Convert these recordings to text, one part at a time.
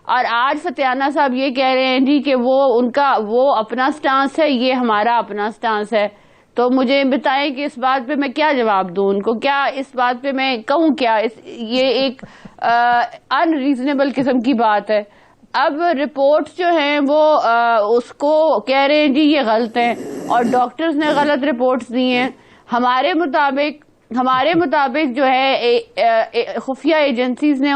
और आज फतियाना साहब ये कह रहे हैं जी कि वो अपना स्टांस है, ये हमारा अपना स्टांस है। तो मुझे बताएं कि इस बात पे मैं क्या जवाब दूं उनको, क्या इस बात पे मैं कहूं क्या? ये एक अनरीजनेबल किस्म की बात है। अब रिपोर्ट्स जो हैं वो उसको कह रहे हैं जी ये गलत है, और डॉक्टर्स ने गलत रिपोर्ट्स दी हैं। हमारे मुताबिक जो है खुफिया एजेंसीज ने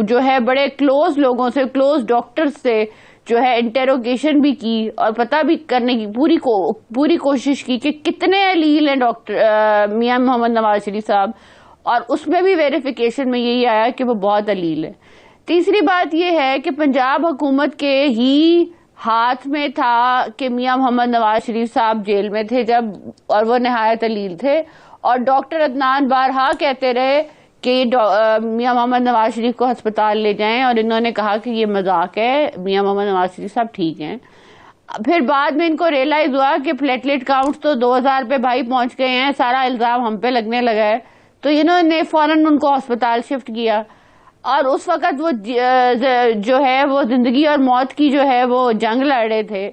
जो है बड़े क्लोज लोगों से, क्लोज डॉक्टर्स से जो है इंटेरोगेशन भी की और पता भी करने की पूरी कोशिश की कि कितने अलील हैं डॉक्टर मियां मोहम्मद नवाज शरीफ साहब, और उसमें भी वेरिफिकेशन में यही आया कि वो बहुत अलील है। तीसरी बात यह है कि पंजाब हुकूमत के ही हाथ में था कि मियां मोहम्मद नवाज शरीफ साहब जेल में थे जब, और वो नहायत अलील थे, और डॉक्टर अदनान बारहा कहते रहे कि मियां मोहम्मद नवाज शरीफ को अस्पताल ले जाएं, और इन्होंने कहा कि ये मजाक है, मियां मोहम्मद नवाज शरीफ साहब ठीक हैं। फिर बाद में इनको रियलाइज हुआ कि प्लेटलेट काउंट तो 2000 पे भाई पहुंच गए हैं, सारा इल्जाम हम पे लगने लगा है, तो इन्होंने फौरन उनको अस्पताल शिफ्ट किया। और उस वक्त वो जो है वो जिंदगी और मौत की जो है वो जंग लड़ रहे थे,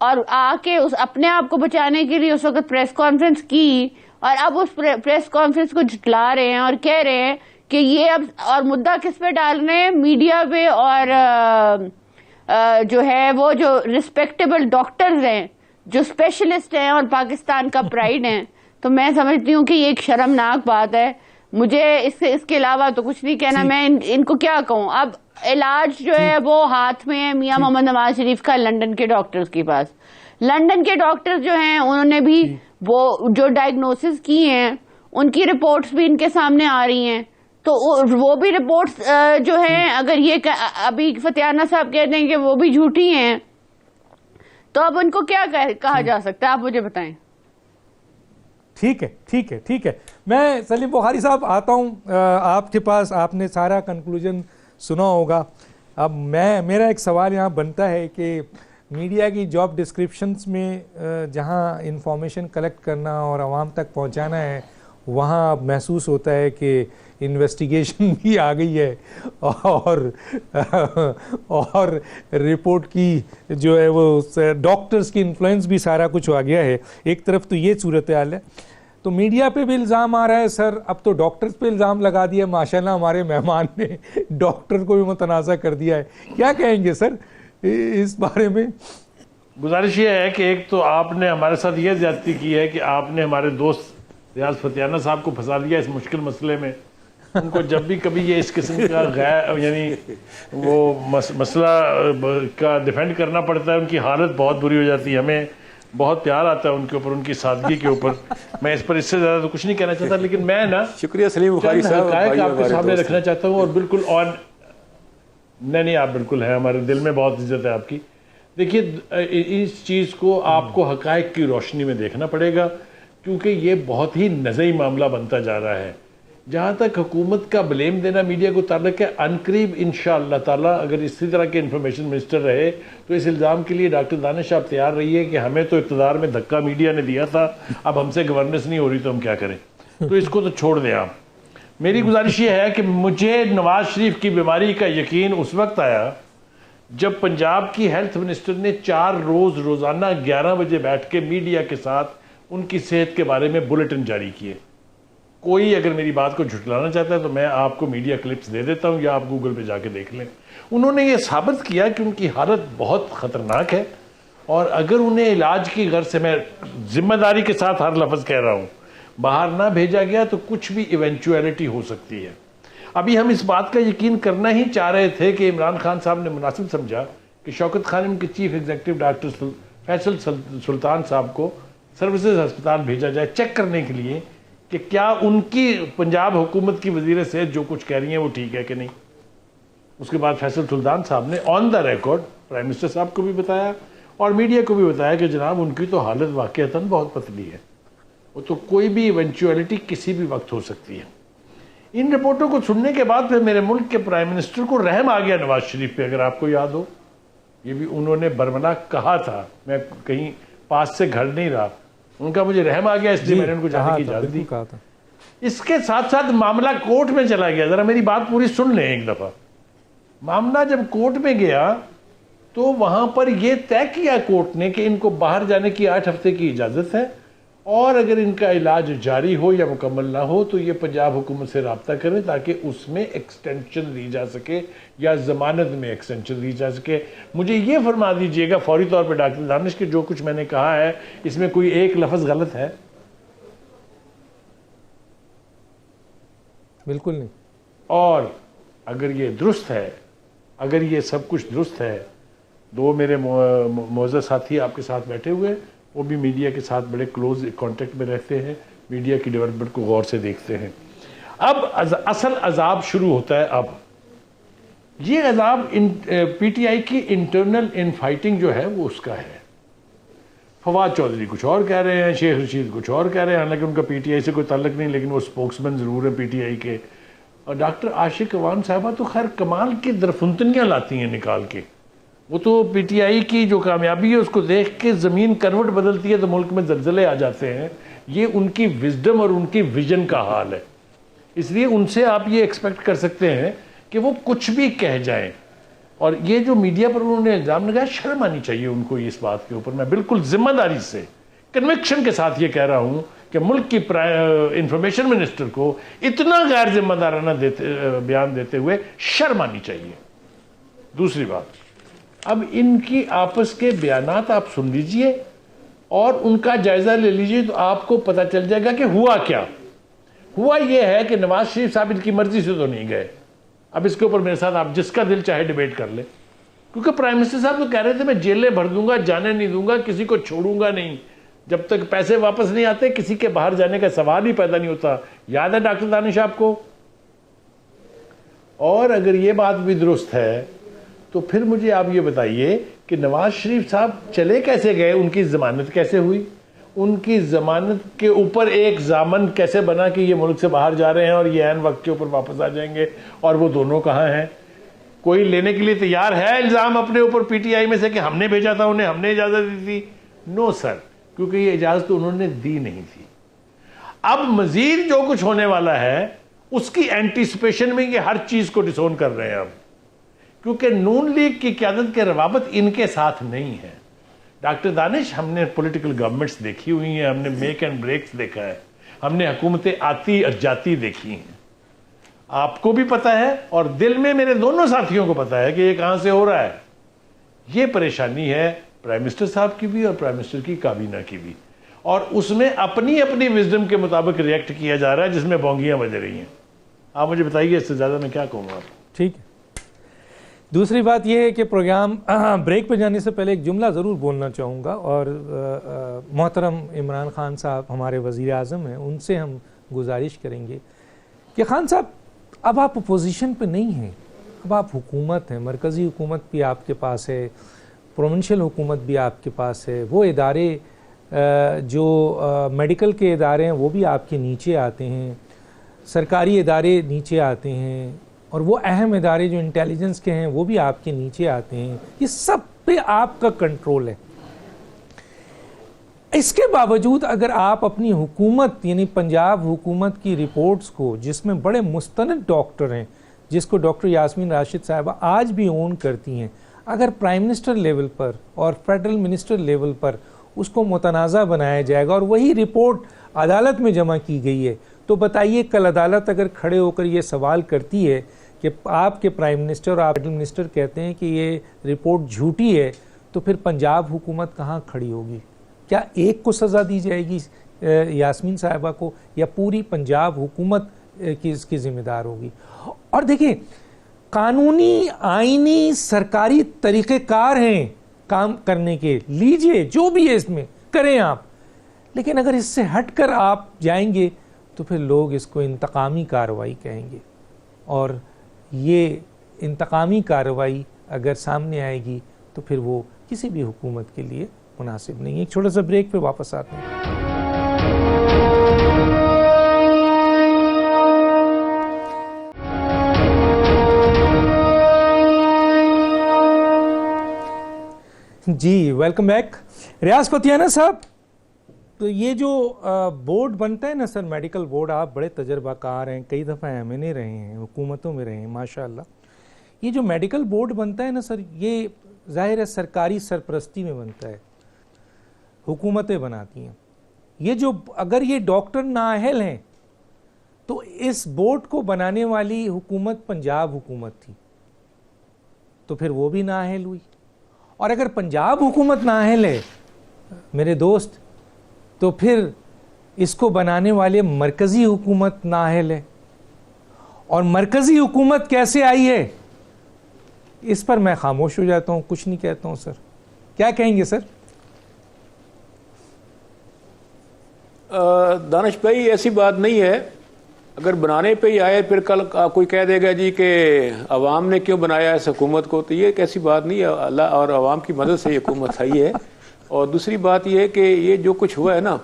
और आके उस अपने आप को बचाने के लिए उस वक्त प्रेस कॉन्फ्रेंस की, और अब उस प्रेस कॉन्फ्रेंस को झुटला रहे हैं और कह रहे हैं कि ये अब, और मुद्दा किस पे डाल रहे हैं? मीडिया पे, और जो है वो जो रिस्पेक्टेबल डॉक्टर्स हैं, जो स्पेशलिस्ट हैं और पाकिस्तान का प्राइड हैं। तो मैं समझती हूँ कि ये एक शर्मनाक बात है। मुझे इसके अलावा तो कुछ नहीं कहना। मैं इनको क्या कहूँ? अब इलाज जो है वो हाथ में है मियां मोहम्मद नवाज शरीफ का, लंदन के डॉक्टर्स के पास। लंदन के डॉक्टर्स जो हैं उन्होंने भी वो जो डायग्नोसिस की हैं उनकी रिपोर्ट्स भी इनके सामने आ रही हैं। तो वो भी रिपोर्ट्स जो हैं, अगर ये अभी फतियाना साहब कहते हैं कि वो भी झूठी हैं, तो अब उनको क्या कहा जा सकता है? आप मुझे बताएं। ठीक है। मैं सलीम बुखारी साहब आता हूं आपके पास। आपने सारा कंक्लूजन सुना होगा। अब मेरा एक सवाल यहाँ बनता है कि मीडिया की जॉब डिस्क्रिप्शंस में जहाँ इंफॉर्मेशन कलेक्ट करना और आवाम तक पहुँचाना है, वहाँ अब महसूस होता है कि इन्वेस्टिगेशन भी आ गई है और रिपोर्ट की जो है वो डॉक्टर्स की इन्फ्लुएंस भी सारा कुछ आ गया है। एक तरफ तो ये सूरत हाल है, तो मीडिया पे भी इल्ज़ाम आ रहा है सर, अब तो डॉक्टर्स पे इल्ज़ाम लगा दिया। माशाल्लाह हमारे मेहमान ने डॉक्टर को भी मुतनाज़ा कर दिया है। क्या कहेंगे सर इस बारे में? गुजारिश ये है कि एक तो आपने हमारे साथ ये ज्यादती की है कि आपने हमारे दोस्त रियाज फतियाना साहब को फंसा दिया इस मुश्किल मसले में। उनको जब भी कभी ये इस किस्म का गैर यानी वो मसला का डिफेंड करना पड़ता है, उनकी हालत बहुत बुरी हो जाती है। हमें बहुत प्यार आता है उनके ऊपर, उनकी सादगी के ऊपर। मैं इस पर इससे ज़्यादा तो कुछ नहीं कहना चाहता, लेकिन मैं ना शुक्रिया सलीम बुखारी साहब आपके सामने रखना चाहता हूँ। और बिल्कुल और नहीं, आप बिल्कुल है, हमारे दिल में बहुत इज्जत है आपकी। देखिए, इस चीज़ को आपको हक़ाइक़ की रोशनी में देखना पड़ेगा, क्योंकि ये बहुत ही नज़ई मामला बनता जा रहा है। जहाँ तक हुकूमत का ब्लेम देना मीडिया को ताल्लुक है, अनकरीब इंशाअल्लाह ताला अगर इसी तरह के इंफॉर्मेशन मिनिस्टर रहे तो इस इल्ज़ाम के लिए डॉक्टर दानिश आप तैयार रहिए कि हमें तो इक़्तिदार में धक्का मीडिया ने दिया था, अब हमसे गवर्नेंस नहीं हो रही तो हम क्या करें। तो इसको तो छोड़ दें आप। मेरी गुजारिश ये है कि मुझे नवाज शरीफ की बीमारी का यकीन उस वक्त आया जब पंजाब की हेल्थ मिनिस्टर ने 4 रोज़ रोज़ाना 11 बजे बैठ के मीडिया के साथ उनकी सेहत के बारे में बुलेटिन जारी किए। कोई अगर मेरी बात को झुटलाना चाहता है तो मैं आपको मीडिया क्लिप्स दे देता हूं, या आप गूगल पे जाके देख लें। उन्होंने ये साबित किया कि उनकी हालत बहुत ख़तरनाक है, और अगर उन्हें इलाज की गर्ज से, मैं जिम्मेदारी के साथ हर लफ्ज़ कह रहा हूँ, बाहर ना भेजा गया तो कुछ भी इवेंचुअलिटी हो सकती है। अभी हम इस बात का यकीन करना ही चाह रहे थे कि इमरान खान साहब ने मुनासिब समझा कि शौकत खानम के चीफ एग्जीक्यूटिव डॉक्टर फैसल सुल्तान साहब को सर्विसेज अस्पताल भेजा जाए चेक करने के लिए कि क्या उनकी पंजाब हुकूमत की वजीर सेहत जो कुछ कह रही है वो ठीक है कि नहीं। उसके बाद फैसल सुल्तान साहब ने on the record prime minister साहब को भी बताया और मीडिया को भी बताया कि जनाब उनकी तो हालत वाकईतन बहुत पतली है, वो तो कोई भी इवेंचुअलिटी किसी भी वक्त हो सकती है। इन रिपोर्टों को सुनने के बाद फिर मेरे मुल्क के प्राइम मिनिस्टर को रहम आ गया नवाज शरीफ पे, अगर आपको याद हो। ये भी उन्होंने बर्मना कहा था, मैं कहीं पास से घर नहीं रहा, उनका मुझे रहम आ गया इसलिए मैंने उनको जाने की इजाजत दी। इसके साथ साथ मामला कोर्ट में चला गया। जरा मेरी बात पूरी सुन लें एक दफा। मामला जब कोर्ट में गया तो वहां पर यह तय किया कोर्ट ने कि इनको बाहर जाने की 8 हफ्ते की इजाजत है, और अगर इनका इलाज जारी हो या मुकम्मल ना हो तो ये पंजाब हुकूमत से रब्ता करें ताकि उसमें एक्सटेंशन दी जा सके या जमानत में एक्सटेंशन दी जा सके। मुझे ये फरमा दीजिएगा फौरी तौर पर डॉक्टर दानिश कि जो कुछ मैंने कहा है इसमें कोई एक लफ्ज गलत है? बिल्कुल नहीं। और अगर ये दुरुस्त है, अगर ये सब कुछ दुरुस्त है, दो मेरे मौजूद साथी आपके साथ बैठे हुए, वो भी मीडिया के साथ बड़े क्लोज कांटेक्ट में रहते हैं, मीडिया की डेवलपमेंट को गौर से देखते हैं। अब असल अजाब शुरू होता है। अब ये अजाब पीटीआई की इंटरनल इनफाइटिंग जो है वो उसका है। फवाद चौधरी कुछ और कह रहे हैं, शेख रशीद कुछ और कह रहे हैं, हालांकि उनका पीटीआई से कोई ताल्लुक नहीं, लेकिन वो स्पोक्समैन ज़रूर हैं पीटीआई के। और डॉक्टर आशिक अवान साहबा तो खैर कमाल की दरफुंतनियाँ लाती हैं निकाल के। वो तो पीटीआई की जो कामयाबी है उसको देख के ज़मीन करवट बदलती है तो मुल्क में जलजले आ जाते हैं। ये उनकी विजडम और उनकी विजन का हाल है। इसलिए उनसे आप ये एक्सपेक्ट कर सकते हैं कि वो कुछ भी कह जाएं। और ये जो मीडिया पर उन्होंने इल्ज़ाम लगाया, शर्म आनी चाहिए उनको इस बात के ऊपर। मैं बिल्कुल जिम्मेदारी से, कन्विक्शन के साथ ये कह रहा हूँ कि मुल्क की इंफॉर्मेशन मिनिस्टर को इतना गैर जिम्मेदाराना बयान देते हुए शर्म आनी चाहिए। दूसरी बात, अब इनकी आपस के बयानात आप सुन लीजिए और उनका जायजा ले लीजिए तो आपको पता चल जाएगा कि हुआ क्या। हुआ यह है कि नवाज शरीफ साहब इनकी मर्जी से तो नहीं गए। अब इसके ऊपर मेरे साथ आप जिसका दिल चाहे डिबेट कर ले, क्योंकि प्राइम मिनिस्टर साहब तो कह रहे थे मैं जेलें भर दूंगा, जाने नहीं दूंगा, किसी को छोड़ूंगा नहीं, जब तक पैसे वापस नहीं आते किसी के बाहर जाने का सवाल ही पैदा नहीं होता। याद है डॉक्टर दानिश आपको? और अगर ये बात भी दुरुस्त है तो फिर मुझे आप ये बताइए कि नवाज शरीफ साहब चले कैसे गए, उनकी जमानत कैसे हुई, उनकी जमानत के ऊपर एक जामन कैसे बना कि ये मुल्क से बाहर जा रहे हैं और ये ऐन वक्त के ऊपर वापस आ जाएंगे, और वो दोनों कहाँ हैं? कोई लेने के लिए तैयार है इल्ज़ाम अपने ऊपर पीटीआई में से कि हमने भेजा था उन्हें, हमने इजाज़त दी थी? नो सर, क्योंकि ये इजाज़त तो उन्होंने दी नहीं थी। अब मजीद जो कुछ होने वाला है उसकी एंटीसिपेशन में ये हर चीज़ को डिसोन कर रहे हैं अब, क्योंकि नून लीग की क़यादत के रवाबत इनके साथ नहीं है। डॉक्टर दानिश, हमने पॉलिटिकल गवर्नमेंट्स देखी हुई हैं, हमने मेक एंड ब्रेक्स देखा है, हमने हुकूमतें आती और जाती देखी हैं। आपको भी पता है और दिल में मेरे दोनों साथियों को पता है कि ये कहां से हो रहा है। ये परेशानी है प्राइम मिनिस्टर साहब की भी और प्राइम मिनिस्टर की काबीना की भी, और उसमें अपनी अपनी विजडम के मुताबिक रिएक्ट किया जा रहा है जिसमें बोंगियां बज रही हैं। आप मुझे बताइए इससे ज़्यादा मैं क्या कहूँगा? ठीक है। दूसरी बात यह है कि प्रोग्राम ब्रेक पे जाने से पहले एक जुमला ज़रूर बोलना चाहूँगा, और मोहतरम इमरान खान साहब हमारे वज़ीर आज़म हैं, उनसे हम गुजारिश करेंगे कि खान साहब अब आप अपोजिशन पे नहीं हैं, अब आप हुकूमत हैं, मरकज़ी हुकूमत भी आपके पास है, प्रोविंशियल हुकूमत भी आपके पास है, वो इदारे जो मेडिकल के इदारे हैं वो भी आपके नीचे आते हैं, सरकारी इदारे नीचे आते हैं, और वो अहम इदारे जो इंटेलिजेंस के हैं वो भी आपके नीचे आते हैं। ये सब पे आपका कंट्रोल है। इसके बावजूद अगर आप अपनी हुकूमत यानी पंजाब हुकूमत की रिपोर्ट्स को, जिसमें बड़े मुस्तनद डॉक्टर हैं, जिसको डॉक्टर यास्मीन राशिद साहिबा आज भी ओन करती हैं, अगर प्राइम मिनिस्टर लेवल पर और फेडरल मिनिस्टर लेवल पर उसको मुतनाज़ा बनाया जाएगा और वही रिपोर्ट अदालत में जमा की गई है, तो बताइए कल अदालत अगर खड़े होकर ये सवाल करती है कि आपके प्राइम मिनिस्टर और फेडरल मिनिस्टर कहते हैं कि ये रिपोर्ट झूठी है, तो फिर पंजाब हुकूमत कहाँ खड़ी होगी? क्या एक को सज़ा दी जाएगी यास्मीन साहिबा को, या पूरी पंजाब हुकूमत की इसकी ज़िम्मेदार होगी? और देखिए, कानूनी आईनी सरकारी तरीक़ेकार हैं काम करने के, लीजिए जो भी है इसमें करें आप, लेकिन अगर इससे हटकर आप जाएंगे तो फिर लोग इसको इंतकामी कार्रवाई कहेंगे, और ये इंतकामी कार्रवाई अगर सामने आएगी तो फिर वो किसी भी हुकूमत के लिए मुनासिब नहीं है। एक छोटा सा ब्रेक पे वापस आते हैं। जी वेलकम बैक। रियाज कोतियाना साहब, तो ये जो बोर्ड बनता है ना सर, मेडिकल बोर्ड, आप बड़े तजर्बाकार हैं, कई दफ़ा एमएनए रहे हैं, हुकूमतों में रहे हैं माशाल्लाह। ये जो मेडिकल बोर्ड बनता है ना सर, ये जाहिर है सरकारी सरपरस्ती में बनता है, हुकूमतें बनाती हैं। ये जो अगर ये डॉक्टर नाअहल हैं तो इस बोर्ड को बनाने वाली हुकूमत पंजाब हुकूमत थी, तो फिर वो भी नाअहल हुई। और अगर पंजाब हुकूमत नाअहल है मेरे दोस्त, तो फिर इसको बनाने वाले मरकज़ी हुकूमत नाअहल है। और मरकज़ी हुकूमत कैसे आई है इस पर मैं खामोश हो जाता हूँ, कुछ नहीं कहता हूँ। सर क्या कहेंगे सर? दानिश भाई ऐसी बात नहीं है, अगर बनाने पे ही आए फिर कल कोई कह देगा जी कि अवाम ने क्यों बनाया इस हुकूमत को, तो ये कैसी बात नहीं है। अल्लाह और अवाम की मदद से ये हुकूमत आई है। और दूसरी बात ये है कि ये जो कुछ हुआ है ना,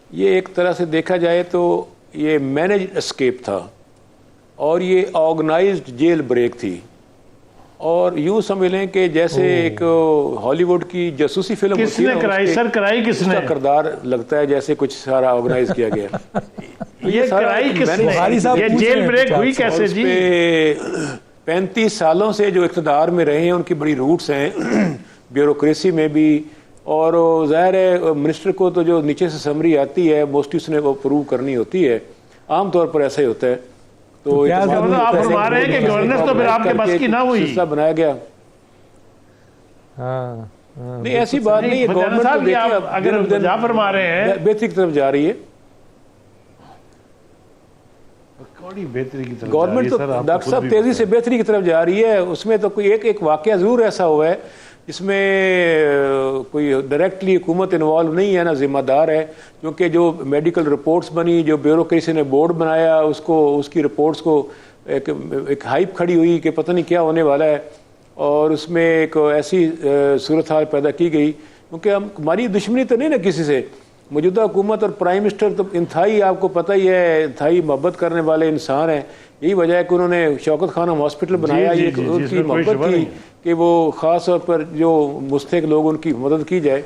ये एक तरह से देखा जाए तो ये मैनेज एस्केप था और ये ऑर्गेनाइज्ड जेल ब्रेक थी। और यूं समझ लें कि जैसे एक हॉलीवुड की जासूसी फिल्म होती है, किसने कराई सर? कराई किसने? उसका किरदार लगता है जैसे कुछ सारा ऑर्गेनाइज किया गया। ये कराई किसने? ये जेल ब्रेक हुई कैसे जी? 35 सालों से जो इक़्तिदार में रहे हैं उनकी बड़ी रूट्स हैं ब्यूरोक्रेसी में भी। और ज़ाहिर है मिनिस्टर को तो जो नीचे से समरी आती है मोस्टली उसने वो अप्रूव करनी होती है, आमतौर पर ऐसा ही होता है। तो आप फरमा रहे हैं कि गवर्नेंस तो फिर आपके बस की ना हुई, बनाया गया। हाँ, नहीं ऐसी बात नहीं है। गवर्नमेंट अगर फरमा रहे हैं बेहतरी की तरफ जा रही है, बेहतरी की तरफ गवर्नमेंट तो डॉक्टर साहब तेजी से बेहतरी की तरफ जा रही है। उसमें तो कोई एक वाकया जरूर ऐसा हुआ है जिसमें कोई डायरेक्टली हुकूमत इन्वॉल्व नहीं है, ना जिम्मेदार है, क्योंकि जो मेडिकल रिपोर्ट्स बनी, जो ब्यूरोक्रेसी ने बोर्ड बनाया, उसको उसकी रिपोर्ट्स को एक हाइप खड़ी हुई कि पता नहीं क्या होने वाला है। और उसमें एक ऐसी सूरत हाल पैदा की गई, क्योंकि हमारी दुश्मनी तो नहीं ना किसी से। मौजूदा हुकूमत और प्राइम मिनिस्टर तो इंतहाई, आपको पता ही है, इंतहाई मोहब्बत करने वाले इंसान हैं। यही वजह है कि उन्होंने शौकत खानम हॉस्पिटल बनाया। ये उनकी मोहब्बत थी कि वो ख़ास तौर पर जो मुस्तहिक लोग उनकी मदद की जाए।